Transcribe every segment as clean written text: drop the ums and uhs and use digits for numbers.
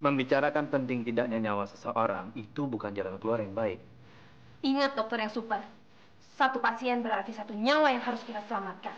Membicarakan penting tidaknya nyawa seseorang itu bukan jalan keluar yang baik. Ingat dokter yang super. Satu pasien berarti satu nyawa yang harus kita selamatkan.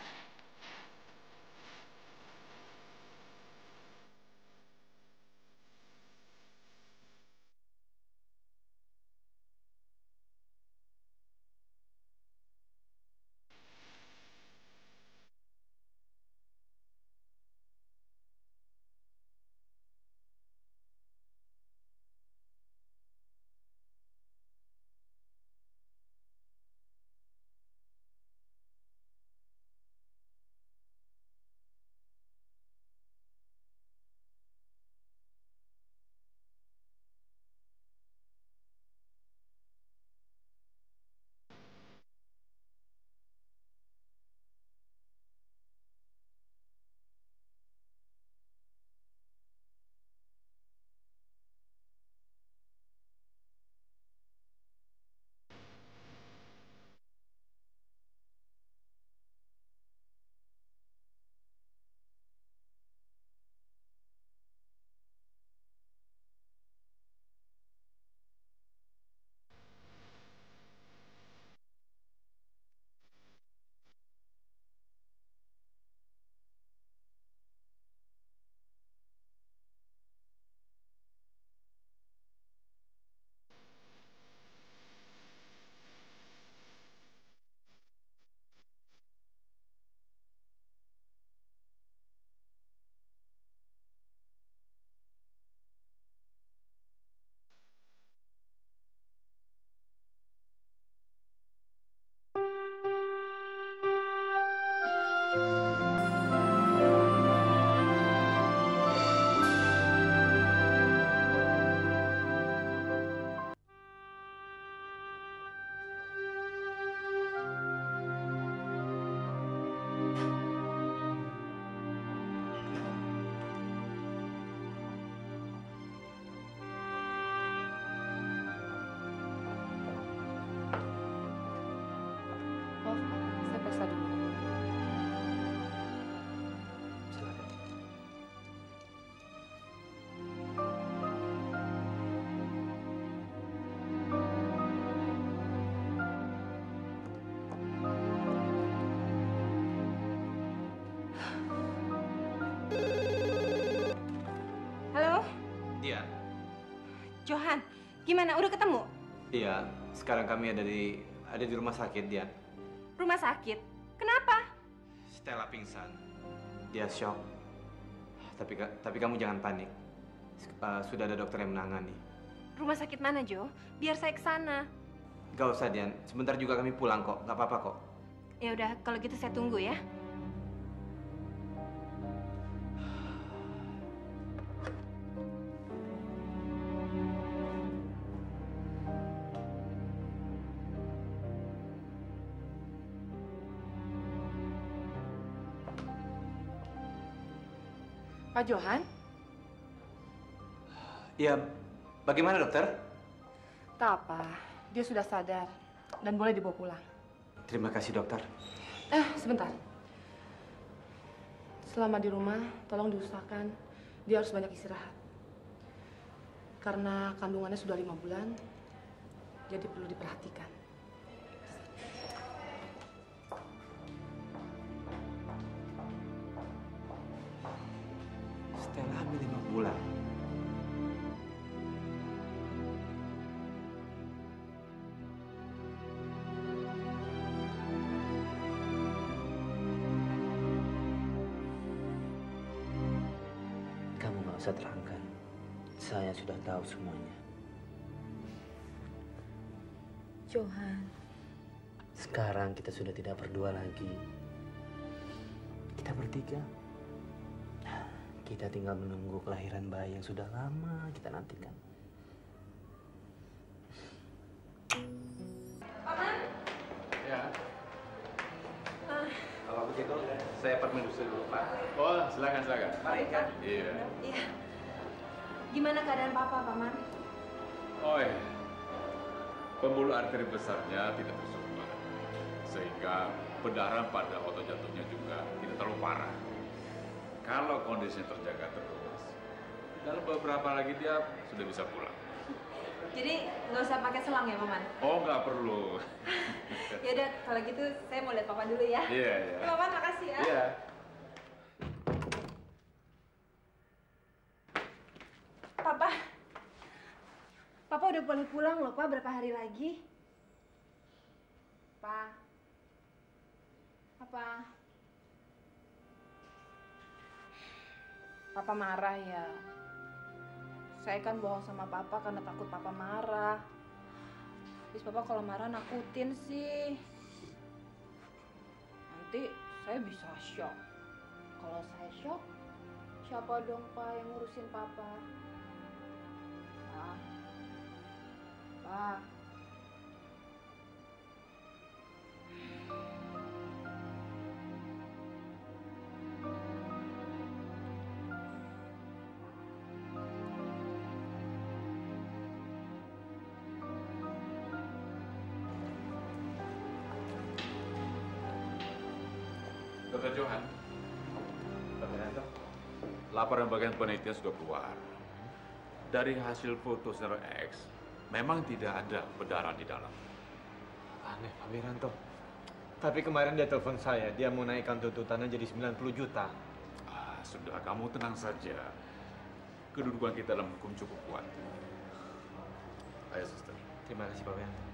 Oh, saya periksa dulu. Silakan. Halo, Iya, Johan. Gimana? Udah ketemu? iya. Sekarang kami ada di rumah sakit, Dian. Rumah sakit? Kenapa? Stella pingsan. Dia shock. Tapi kamu jangan panik. Sudah ada dokter yang menangani. Rumah sakit mana, Jo? Biar saya ke sana. Gak usah, Dian. Sebentar juga kami pulang kok. Gak apa-apa kok. Ya udah, kalau gitu saya tunggu ya. Pak Johan, Iya, bagaimana dokter? tak apa. Dia sudah sadar dan boleh dibawa pulang. Terima kasih dokter. Sebentar. Selama di rumah, tolong diusahakan dia harus banyak istirahat. Karena kandungannya sudah 5 bulan, jadi perlu diperhatikan. Stella hamil 5 bulan. Kamu nggak usah terangkan. Saya sudah tahu semuanya. Johan. Sekarang kita sudah tidak berdua lagi. Kita bertiga. Kita tinggal menunggu kelahiran bayi yang sudah lama kita nantikan. Ya. Kalau begitu, saya permisi dulu, Pak. Oh, silakan. Mari, kan? Iya. Iya. Gimana keadaan Papa, Paman? Oh, iya. Pembuluh arteri besarnya tidak tersumbat, sehingga pendarahan pada otot jantungnya juga tidak terlalu parah. Kalau kondisinya terjaga terus, Dalam beberapa lagi dia sudah bisa pulang. Jadi nggak usah pakai selang ya, Paman? Oh, nggak perlu. Ya udah, kalau gitu saya mau lihat Papa dulu ya. Iya, iya. Paman, makasih ya. Iya. Papa. Papa udah boleh pulang loh, Pak. Berapa hari lagi? Pa. Apa? Papa marah ya. Saya kan bohong sama Papa karena takut Papa marah. Terus Papa kalau marah nakutin sih. Nanti saya bisa shock. Kalau saya shock, siapa dong Pak yang ngurusin Papa? Pak. Pak. Dr. Johan. Laporan bagian penelitian sudah keluar. Dari hasil foto saudara X, memang tidak ada berdarah di dalam. Aneh, Pak Wiranto. Tapi kemarin dia telepon saya, dia mau naikkan tuntutannya jadi 90 juta. Sudah, kamu tenang saja. Kedudukan kita dalam hukum cukup kuat. Ayo, suster. Terima kasih, Pak Wiranto.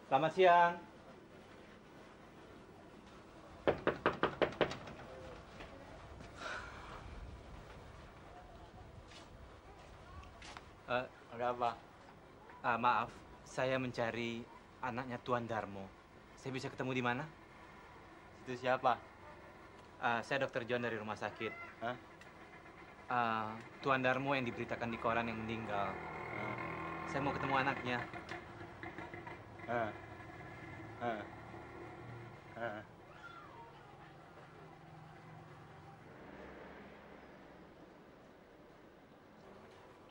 Selamat siang. Ada apa? Maaf, saya mencari anaknya Tuan Darmo. Saya bisa ketemu di mana? Itu siapa? Saya Dr. John dari rumah sakit. Tuan Darmo yang diberitakan di koran yang meninggal. Saya mau ketemu anaknya.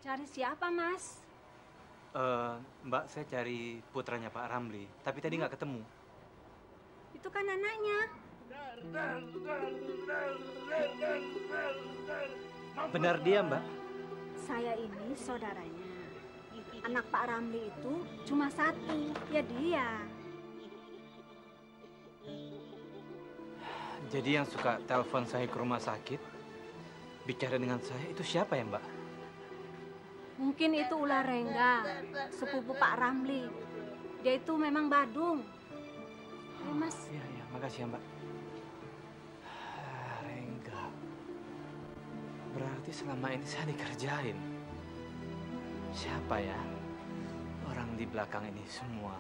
Cari siapa, Mas? Mbak, saya cari putranya Pak Ramli, tapi tadi nggak ketemu. Itu kan anaknya. Benar dia, Mbak? Saya ini saudaranya. Anak Pak Ramli itu cuma satu, ya dia. Jadi yang suka telepon saya ke rumah sakit, bicara dengan saya, itu siapa ya, Mbak? Mungkin itu Ular Rengga, sepupu Pak Ramli. Dia itu memang badung. Ya, Mas. Iya, iya, makasih ya, Mbak. Rengga. Berarti selama ini saya dikerjain. Siapa ya orang di belakang ini semua?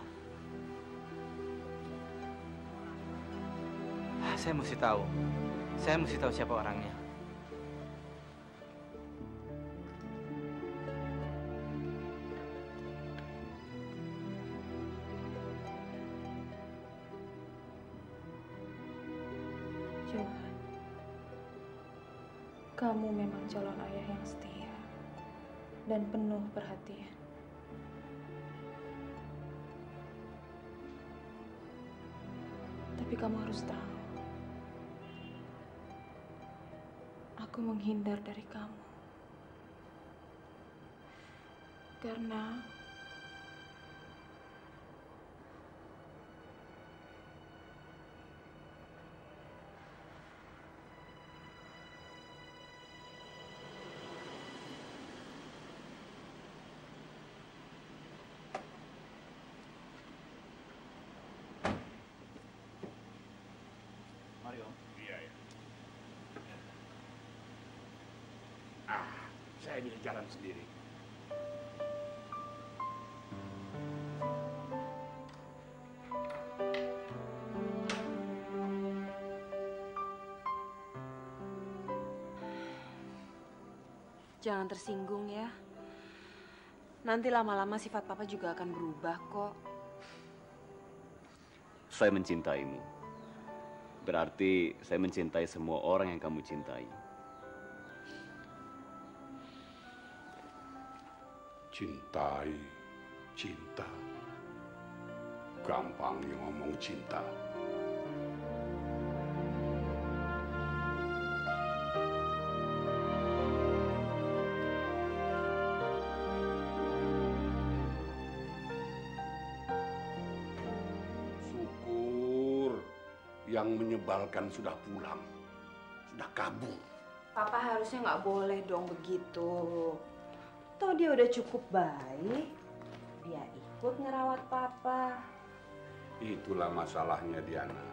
Saya mesti tahu. Saya mesti tahu siapa orangnya. Johan, kamu memang calon ayah yang setia dan penuh perhatian. Tapi kamu harus tahu, aku menghindar dari kamu. Karena Mario. Iya, ya. Saya bisa jalan sendiri. jangan tersinggung ya. Nanti lama-lama sifat papa juga akan berubah kok. Saya mencintaimu. Berarti saya mencintai semua orang yang kamu cintai. Cintai, cinta. Gampang yang ngomong cinta. Syukur yang menyebalkan sudah pulang, sudah kabur. Papa harusnya nggak boleh dong begitu. Toh dia udah cukup baik, dia ikut ngerawat papa. Itulah masalahnya Diana.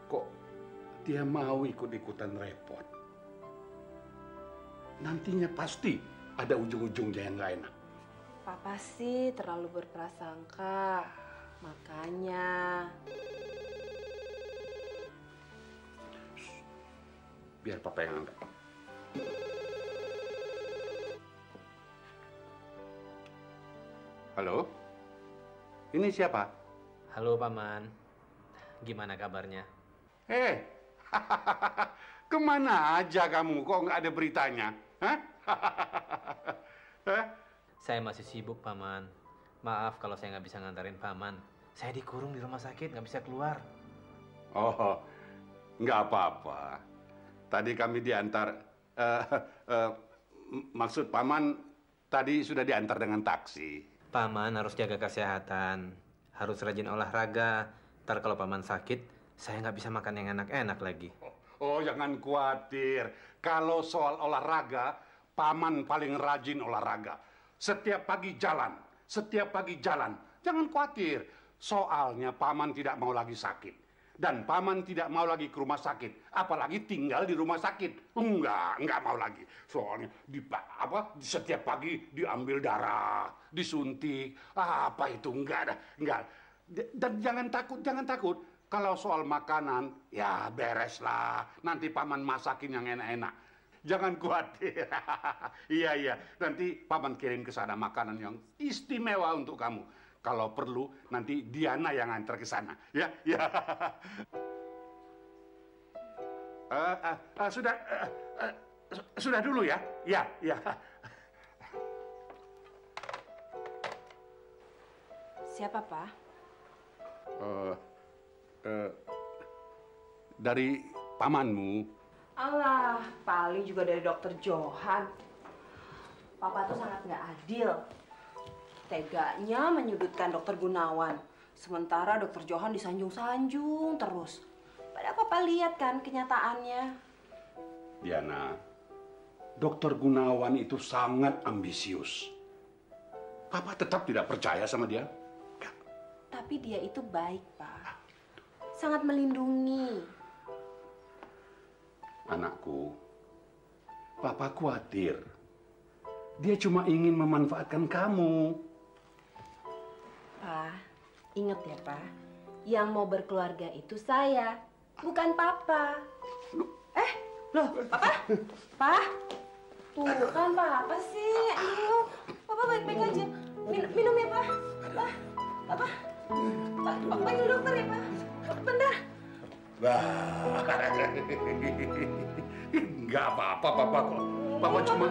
Kok dia mau ikut-ikutan repot? Nantinya pasti ada ujung-ujungnya yang nggak enak. Papa sih terlalu berprasangka, makanya. Biar papa yang angkat. Halo? Ini siapa? Halo, Paman. Gimana kabarnya? Kemana aja kamu? Kok nggak ada beritanya? Hah? Saya masih sibuk, Paman. Maaf kalau saya nggak bisa ngantarin Paman. Saya dikurung di rumah sakit, nggak bisa keluar. Oh, nggak apa-apa. Tadi kami diantar, maksud Paman tadi sudah diantar dengan taksi. Paman harus jaga kesehatan, harus rajin olahraga. Ntar kalau Paman sakit, saya nggak bisa makan yang enak-enak lagi. Oh, jangan khawatir. Kalau soal olahraga, Paman paling rajin olahraga. Setiap pagi jalan, setiap pagi jalan. Jangan khawatir. Soalnya Paman tidak mau lagi sakit. Dan Paman tidak mau lagi ke rumah sakit. Apalagi tinggal di rumah sakit. Enggak mau lagi. Soalnya setiap pagi diambil darah, disuntik. Apa itu? Enggak ada. Enggak. Dan jangan takut. Kalau soal makanan, ya beres lah. Nanti Paman masakin yang enak-enak. Jangan khawatir. Iya. Nanti Paman kirim ke sana makanan yang istimewa untuk kamu. Kalau perlu, nanti Diana yang antar ke sana. Ya. Sudah dulu ya. Ya. Siapa, Pak? Dari pamanmu. Alah, paling juga dari Dokter Johan. Papa tuh sangat nggak adil. Teganya menyudutkan Dokter Gunawan. Sementara Dokter Johan disanjung-sanjung terus. Padahal Papa lihat kan kenyataannya. Diana, Dokter Gunawan itu sangat ambisius. Papa tetap tidak percaya sama dia. Tapi dia itu baik, Pak. Sangat melindungi. Anakku, Papa khawatir. Dia cuma ingin memanfaatkan kamu. Pak, ingat ya, Pak. Yang mau berkeluarga itu saya, bukan Papa. Loh, Papa? Pak? Tuh kan, Papa sih. Aduh, Papa baik-baik aja. Minum ya, Pak. Papa. Pak, panggil dokter ya, Pak. Bentar. Enggak apa-apa, Papa kok. Papa cuma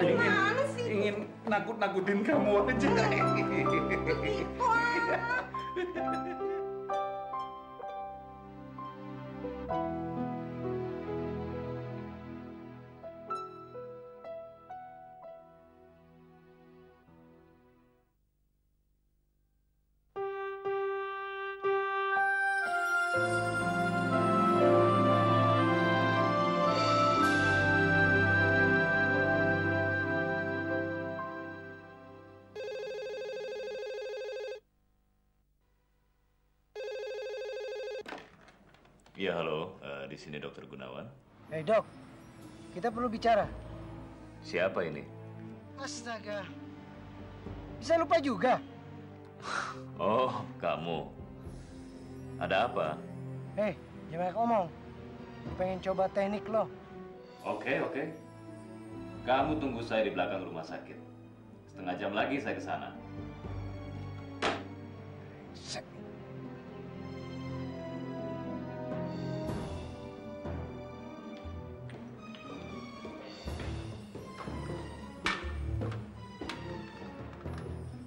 ingin nakut-nakutin kamu aja. Iya, halo. Di sini Dokter Gunawan. Hei, Dok. Kita perlu bicara. Siapa ini? Astaga. Bisa lupa juga? Oh, kamu. Ada apa? Hei, jangan banyak ngomong. Gue pengen coba teknik lo. Oke. Kamu tunggu saya di belakang rumah sakit. Setengah jam lagi saya ke sana.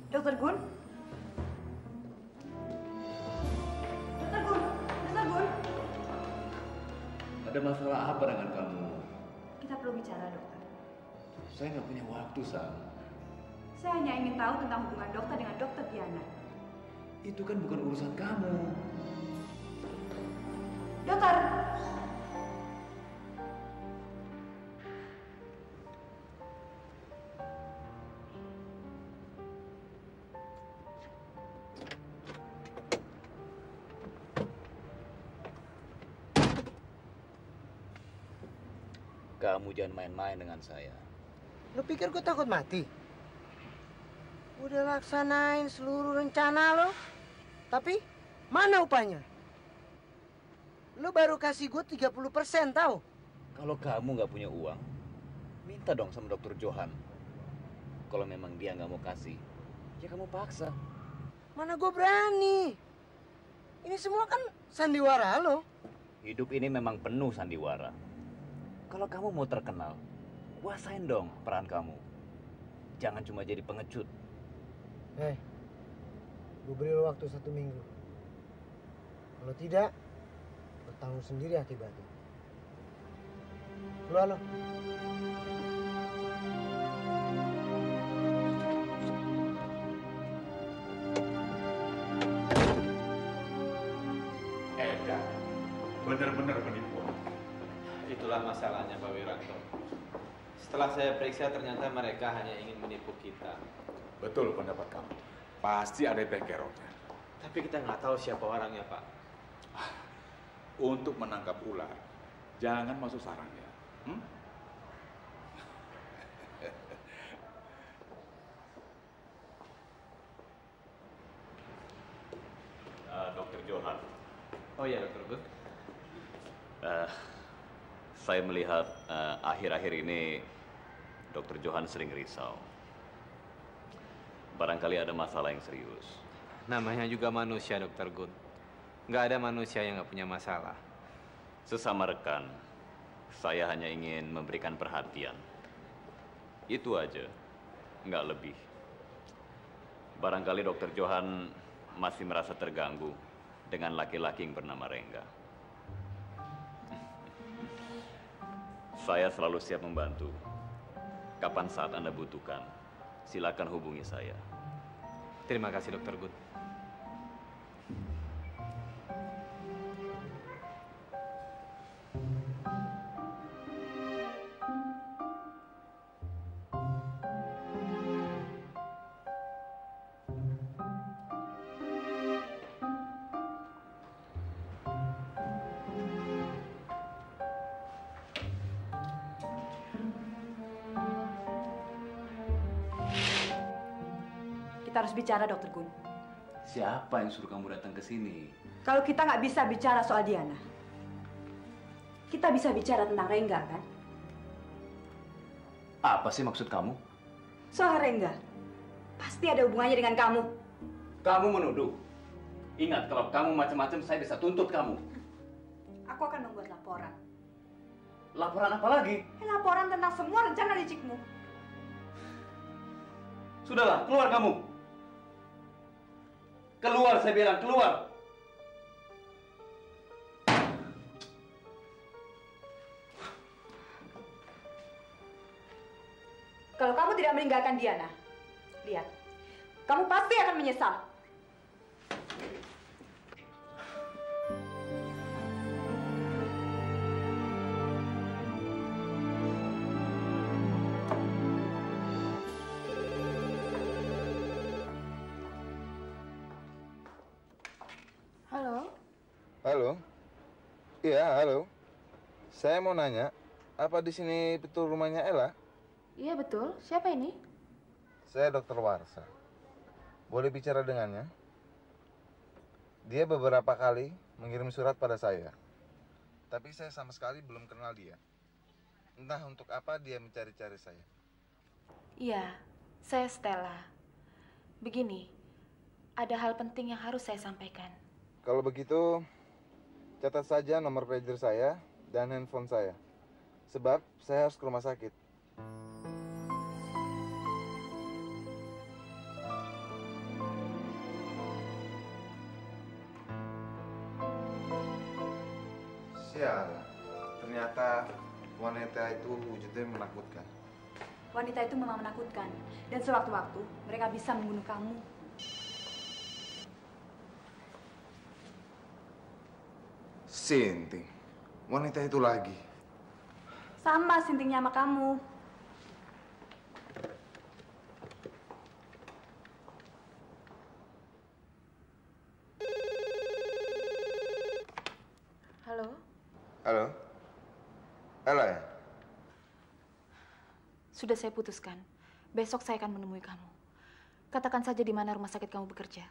Dokter Gun? Dokter Gun? Dokter Gun? Ada masalah apa dengan kamu? Kita perlu bicara, dokter. Saya nggak punya waktu, Sam. Saya hanya ingin tahu tentang hubungan dokter dengan dokter Diana. Itu kan bukan urusan kamu. Dokter! Kamu jangan main-main dengan saya. Lu pikir gue takut mati? Udah laksanain seluruh rencana lo. Tapi mana upahnya? Lu baru kasih gue 30% tahu? Kalau kamu nggak punya uang, minta dong sama dokter Johan. Kalau memang dia nggak mau kasih, ya kamu paksa. Mana gue berani? Ini semua kan sandiwara lo. Hidup ini memang penuh sandiwara. Kalau kamu mau terkenal, kuasain dong peran kamu. Jangan cuma jadi pengecut. Gue beri lo waktu 1 minggu. Kalau tidak, lo tanggung sendiri akibatnya. Keluar lo. Edan, benar-benar penipuan. Itulah masalahnya, Pak Wiranto. Setelah saya periksa, ternyata mereka hanya ingin menipu kita. Betul pendapat kamu. Pasti ada bengkeroknya. Tapi kita nggak tahu siapa orangnya, Pak. Untuk menangkap ular, jangan masuk sarangnya. Dokter Johan. Oh iya, Dokter Gun. Saya melihat akhir-akhir ini Dokter Johan sering risau. Barangkali ada masalah yang serius. Namanya juga manusia, Dokter Gun. Nggak ada manusia yang nggak punya masalah. Sesama rekan, saya hanya ingin memberikan perhatian. Itu aja, nggak lebih. Barangkali Dokter Johan masih merasa terganggu dengan laki-laki yang bernama Rengga. Saya selalu siap membantu. Kapan saat Anda butuhkan, silakan hubungi saya. Terima kasih, Dokter Gun. Kita harus bicara, Dokter Gun. Siapa yang suruh kamu datang ke sini? Kalau kita nggak bisa bicara soal Diana, kita bisa bicara tentang Rengga, kan? Apa sih maksud kamu? Soal Rengga, pasti ada hubungannya dengan kamu. Kamu menuduh. Ingat, kalau kamu macam-macam, saya bisa tuntut kamu. Aku akan membuat laporan. Laporan apa lagi? Laporan tentang semua rencana licikmu. Sudahlah, keluar kamu. Keluar, saya bilang, keluar. Kalau kamu tidak meninggalkan Diana, lihat, kamu pasti akan menyesal. Halo? Halo? Iya, halo. Saya mau nanya, apa di sini betul rumahnya Ella? Iya betul. Siapa ini? Saya Dokter Warsa. Boleh bicara dengannya? Dia beberapa kali mengirim surat pada saya. Tapi saya sama sekali belum kenal dia. Entah untuk apa dia mencari-cari saya. Iya, saya Stella. Begini, ada hal penting yang harus saya sampaikan. Kalau begitu, catat saja nomor pager saya dan handphone saya. Sebab saya harus ke rumah sakit. Sial, ternyata wanita itu wujudnya menakutkan. Wanita itu memang menakutkan. Dan sewaktu-waktu mereka bisa membunuh kamu. Sinting, wanita itu lagi. Sama sintingnya sama kamu. Halo? Halo? Ella ya? Sudah saya putuskan. Besok saya akan menemui kamu. Katakan saja di mana rumah sakit kamu bekerja.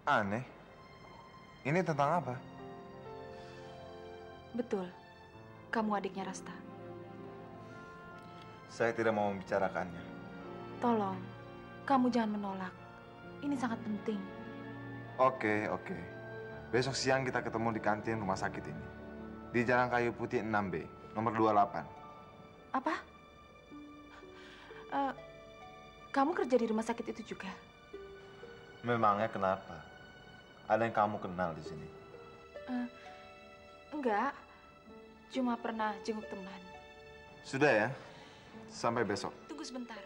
Aneh. Ini tentang apa? Betul. Kamu adiknya Rasta. Saya tidak mau membicarakannya. Tolong, kamu jangan menolak. Ini sangat penting. Oke. Besok siang kita ketemu di kantin rumah sakit ini. Di Jalan Kayu Putih 6B, nomor 28. Apa? Kamu kerja di rumah sakit itu juga? Memangnya kenapa? Ada yang kamu kenal di sini? Enggak. Cuma pernah jenguk teman. Sudah ya? Sampai besok. Tunggu sebentar.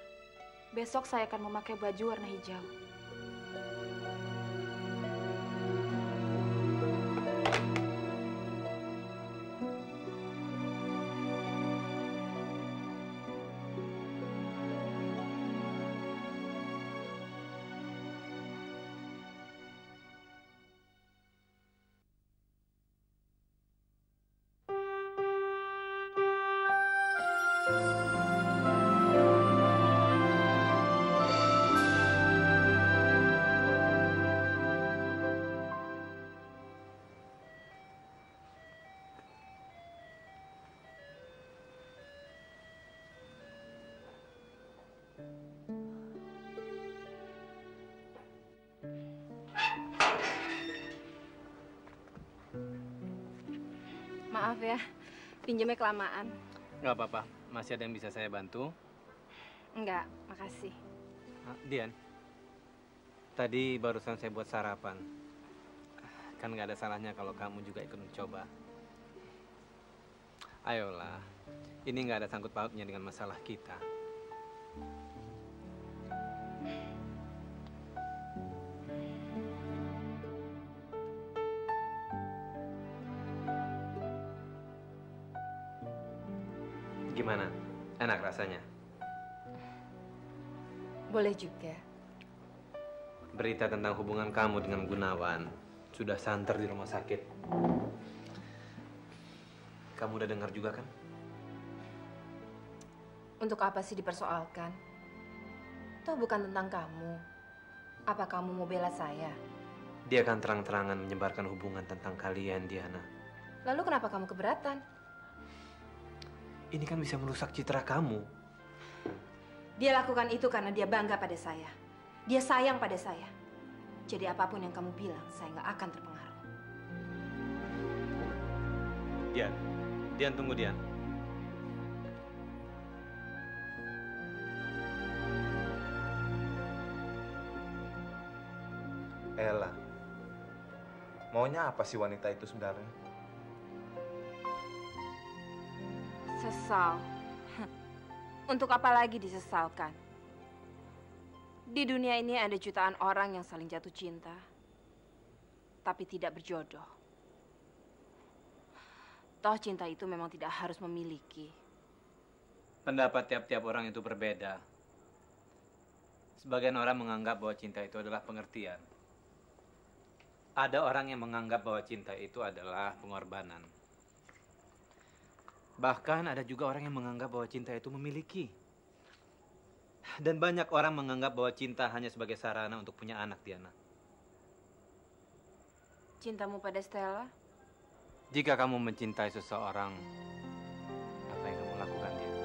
Besok saya akan memakai baju warna hijau. Maaf ya, pinjamnya kelamaan. Nggak apa-apa, masih ada yang bisa saya bantu? Enggak, makasih. Dian, tadi barusan saya buat sarapan. Kan nggak ada salahnya kalau kamu juga ikut mencoba. Ayolah, ini nggak ada sangkut pautnya dengan masalah kita. Gimana? Enak rasanya? Boleh juga. Berita tentang hubungan kamu dengan Gunawan sudah santer di rumah sakit. Kamu udah dengar juga kan? Untuk apa sih dipersoalkan? Toh bukan tentang kamu. Apa kamu mau bela saya? Dia akan terang-terangan menyebarkan hubungan tentang kalian, Diana. Lalu kenapa kamu keberatan? Ini kan bisa merusak citra kamu. Dia lakukan itu karena dia bangga pada saya. Dia sayang pada saya. Jadi apapun yang kamu bilang, saya nggak akan terpengaruh. Dian tunggu Dian. Ella, maunya apa sih wanita itu sebenarnya? Sesal. Untuk apa lagi disesalkan? Di dunia ini ada jutaan orang yang saling jatuh cinta, tapi tidak berjodoh. Toh cinta itu memang tidak harus memiliki. Pendapat tiap-tiap orang itu berbeda. Sebagian orang menganggap bahwa cinta itu adalah pengertian. Ada orang yang menganggap bahwa cinta itu adalah pengorbanan. Bahkan ada juga orang yang menganggap bahwa cinta itu memiliki. Dan banyak orang menganggap bahwa cinta hanya sebagai sarana untuk punya anak, Diana. Cintamu pada Stella? Jika kamu mencintai seseorang, apa yang kamu lakukan, Diana?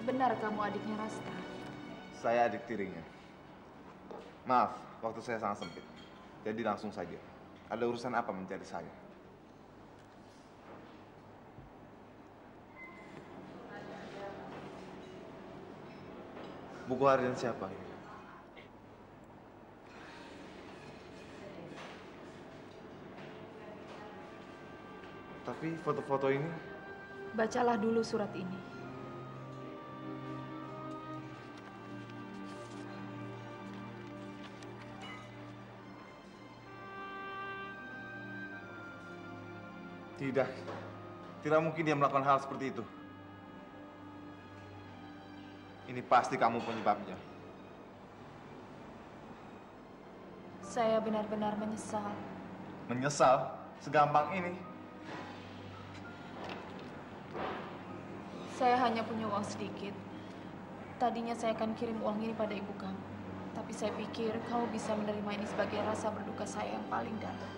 Benar kamu adiknya Rasta? Saya adik tirinya. Maaf, waktu saya sangat sempit. Jadi langsung saja. Ada urusan apa mencari saya? Buku harian siapa ini? Tapi foto-foto ini... Bacalah dulu surat ini. Tidak. Tidak mungkin dia melakukan hal seperti itu. Ini pasti kamu penyebabnya. Saya benar-benar menyesal. Menyesal? Segampang ini? Saya hanya punya uang sedikit. Tadinya saya akan kirim uang ini pada ibu kamu. Tapi saya pikir kamu bisa menerima ini sebagai rasa berduka saya yang paling dalam.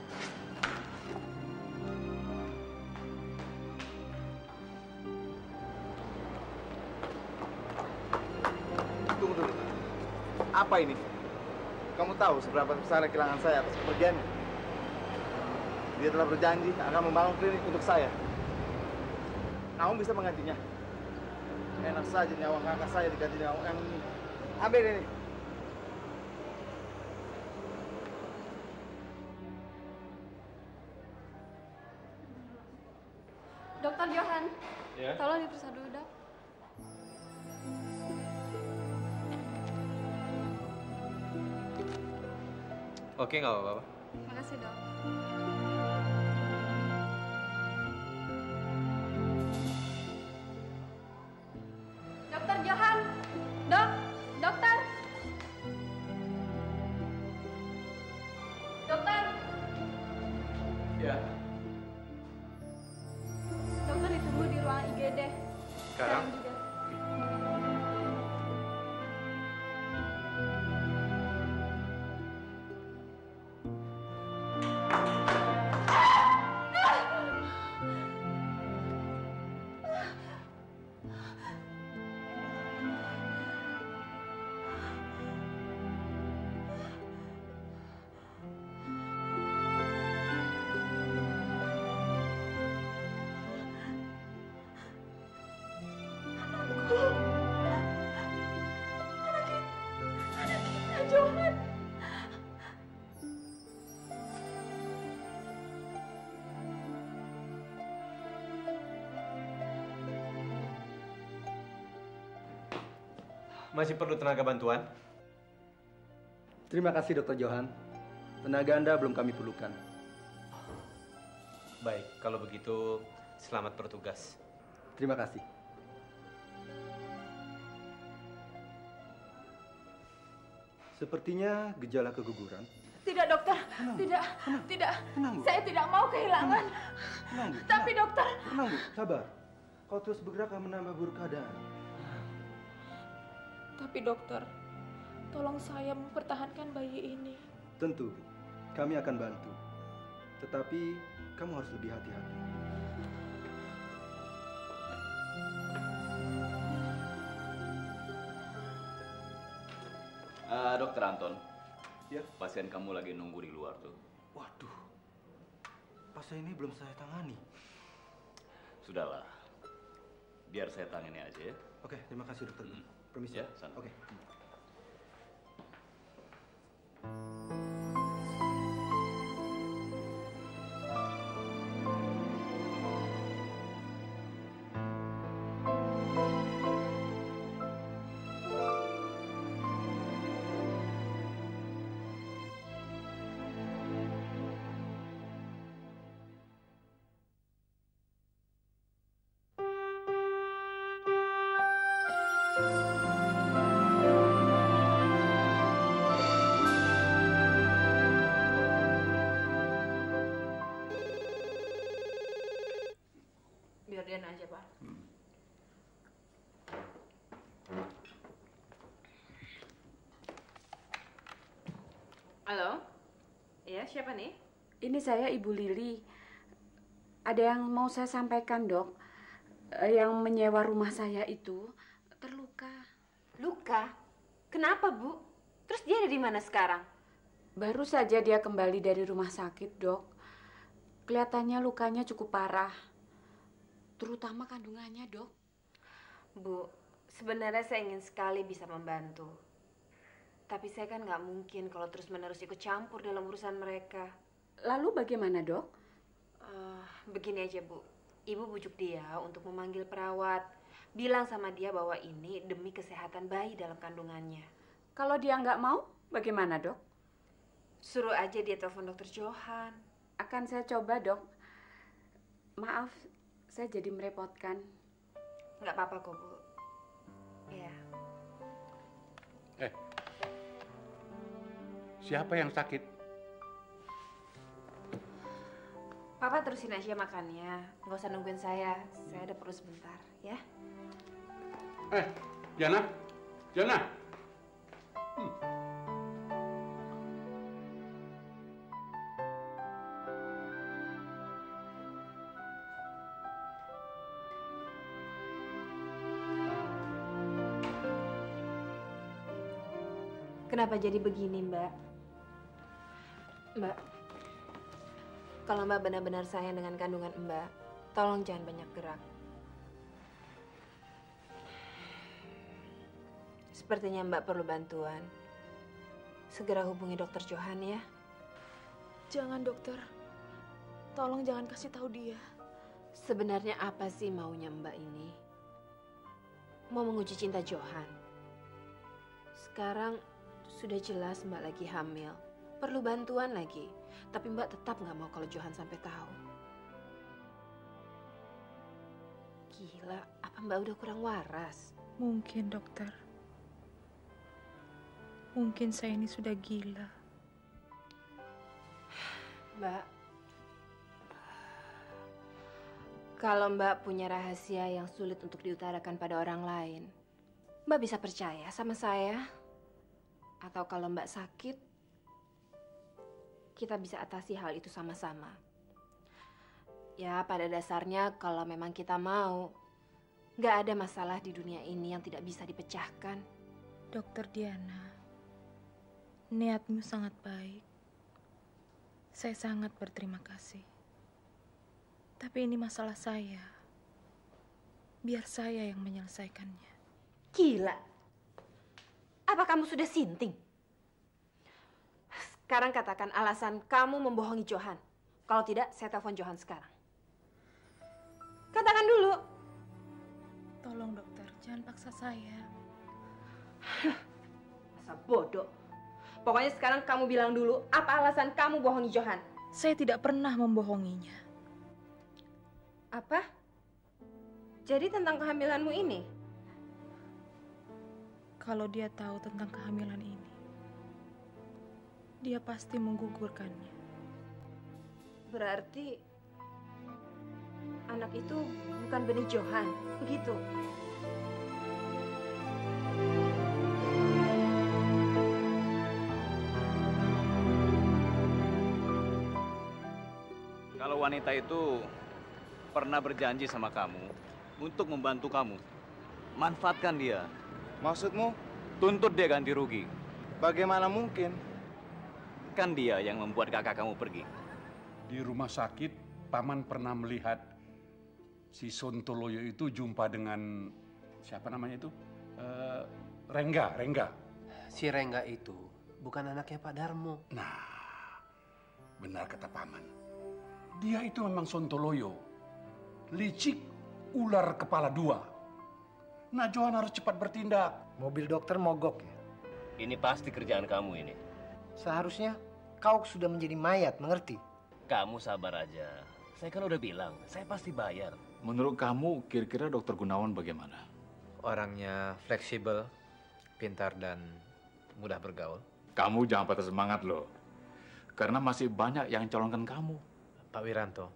Apa ini? Kamu tahu seberapa besar kehilangan saya atas kepergiannya? Dia telah berjanji akan membangun klinik untuk saya. Kamu bisa menggantinya. Enak saja nyawa kakak saya diganti nyawa yang ini. Ambil ini. Dokter Johan, Ya? tolong diperiksa dulu, Dok. Oke, nggak apa-apa. Makasih, Dok. Dokter Johan, Dok, dokter. Dokter. Ya. Dokter ditunggu di ruang IGD. Sekarang? juga. Johan. Masih perlu tenaga bantuan? Terima kasih, Dr. Johan. Tenaga Anda belum kami perlukan. Baik, kalau begitu selamat bertugas. Terima kasih. Sepertinya gejala keguguran. Tidak, dokter. Tidak. Tidak. Saya tidak mau kehilangan. Tenang, Bu. Tapi, dokter. Tenang, Bu. Sabar. Kau terus bergerak akan menambah buruk keadaan. Tapi, dokter, tolong saya mempertahankan bayi ini. Tentu, kami akan bantu. Tetapi, kamu harus lebih hati-hati. Dokter Anton. Ya? Pasien kamu lagi nunggu di luar tuh. Waduh, pasien ini belum saya tangani. Sudahlah. Biar saya tangani aja ya. Oke, terima kasih, dokter. Permisi. Ya, sana. Oke. Diana aja, Pak. Halo? Iya, siapa nih? Ini saya Ibu Lili. Ada yang mau saya sampaikan, Dok. Yang menyewa rumah saya itu terluka. Luka? Kenapa, Bu? Terus dia ada di mana sekarang? Baru saja dia kembali dari rumah sakit, Dok. Kelihatannya lukanya cukup parah. Terutama kandungannya, Dok. Bu, sebenarnya saya ingin sekali bisa membantu. Tapi saya kan nggak mungkin kalau terus-menerus ikut campur dalam urusan mereka. Lalu bagaimana, Dok? Begini aja, Bu. Ibu bujuk dia untuk memanggil perawat. Bilang sama dia bahwa ini demi kesehatan bayi dalam kandungannya. Kalau dia nggak mau, bagaimana, Dok? Suruh aja dia telepon Dokter Johan. Akan saya coba, Dok. Maaf, saya jadi merepotkan. Nggak apa-apa kok, Bu. Ya. Siapa yang sakit? Papa terusin aja makannya. Nggak usah nungguin saya. Saya ada perlu sebentar, ya. Jana? Jana? Kenapa jadi begini, Mbak? Mbak, kalau Mbak benar-benar sayang dengan kandungan Mbak, tolong jangan banyak gerak. Sepertinya Mbak perlu bantuan. Segera hubungi Dokter Johan ya. Jangan, dokter. Tolong jangan kasih tahu dia. Sebenarnya apa sih maunya Mbak ini? Mau menguji cinta Johan. Sekarang sudah jelas Mbak lagi hamil. Perlu bantuan lagi. Tapi Mbak tetap nggak mau kalau Johan sampai tahu. Gila, apa Mbak udah kurang waras? Mungkin, dokter. Mungkin saya ini sudah gila. Mbak, kalau Mbak punya rahasia yang sulit untuk diutarakan pada orang lain, Mbak bisa percaya sama saya. Atau kalau Mbak sakit, kita bisa atasi hal itu sama-sama. Ya, pada dasarnya kalau memang kita mau, nggak ada masalah di dunia ini yang tidak bisa dipecahkan. Dokter Diana, niatmu sangat baik. Saya sangat berterima kasih. Tapi ini masalah saya. Biar saya yang menyelesaikannya. Gila. Apa kamu sudah sinting? Sekarang katakan alasan kamu membohongi Johan. Kalau tidak, saya telepon Johan sekarang. Katakan dulu. Tolong dokter, jangan paksa saya. Masa bodoh. Pokoknya sekarang kamu bilang dulu, apa alasan kamu bohongi Johan? Saya tidak pernah membohonginya. Apa? Jadi tentang kehamilanmu ini? Kalau dia tahu tentang kehamilan ini, dia pasti menggugurkannya. Berarti anak itu bukan benih Johan, begitu? Kalau wanita itu pernah berjanji sama kamu untuk membantu kamu, manfaatkan dia. Maksudmu? Tuntut dia ganti rugi. Bagaimana mungkin? Kan dia yang membuat kakak kamu pergi. Di rumah sakit, Paman pernah melihat si Sontoloyo itu jumpa dengan siapa namanya itu? Rengga. Si Rengga itu bukan anaknya Pak Darmo. Nah, benar kata Paman. Dia itu memang Sontoloyo. Licik, ular kepala dua. Nah, Johan harus cepat bertindak. Mobil dokter mogok ya? Ini pasti kerjaan kamu ini. Seharusnya kau sudah menjadi mayat, mengerti? Kamu sabar aja. Saya kan udah bilang, saya pasti bayar. Menurut kamu, kira-kira Dokter Gunawan bagaimana? Orangnya fleksibel, pintar dan mudah bergaul. Kamu jangan patah semangat loh. Karena masih banyak yang calonkan kamu. Pak Wiranto,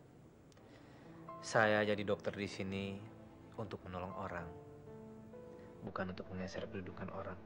Saya jadi dokter di sini untuk menolong orang, bukan untuk menggeser kedudukan orang.